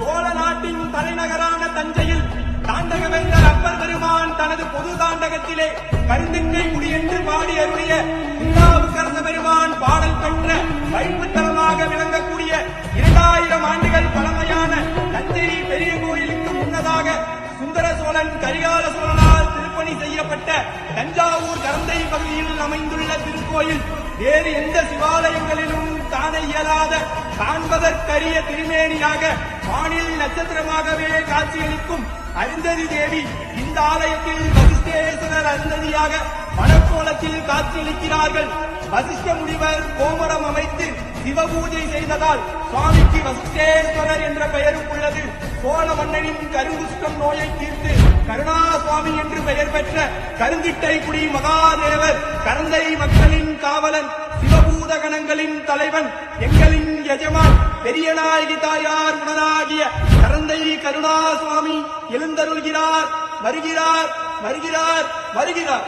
சோழ நாட்டின் தலைநகரான தஞ்சையில் தாண்டகவேந்தர் அப்பர் பெருமான் தனது பொது தாண்டகத்திலே கருந்தின்மை முடி என்று பாடி அருளிய திருநாவுக்கரச பெருமான் பாடல் பெற்ற வைப்புத்தலமாக விளங்கக்கூடிய 2000 ஆண்டுகள் பழமையான தஞ்சை பெரிய கோயிலுக்கு முன்னதாக சுந்தர சோழன் கரிகால சோழனால் திருப்பணி செய்யப்பட்ட தஞ்சாவூர் கரந்தை பகுதியில் அமைந்துள்ள திருக்கோயில் வேறு எந்த சிவாலயங்களிலும் காண இயலாத காண்பதற்கரிய திருமேனியாக வானில் நட்சத்திரமாகவே காட்சியளிக்கும் அருந்ததி தேவி இந்த ஆலயத்தில் வசிஷ்டேஸ்வரர் அருந்ததியாக மணக்கோலத்தில் காட்சியளிக்கிறார்கள். வசிஷ்ட முனிவர் கோமரம் அமைத்து சிவபூஜை செய்ததால் சுவாமிக்கு வசிஷ்டேஸ்வரர் என்ற பெயரும் உள்ளது. சோழ மன்னனின் கருங்குஷ்டம் நோயை தீர்த்து கருணா சுவாமி என்று பெயர் பெற்ற கருந்திட்டை குடி மகாதேவர் கரந்தை மக்களின் காவலன் சிவபூத கணங்களின் தலைவன் எங்களின் எஜமான் பெரிய நாயகி தாயார் உடனாகிய கரந்தை கருணா சுவாமி எழுந்தருள்கிறார். வருகிறார் வருகிறார் வருகிறார்.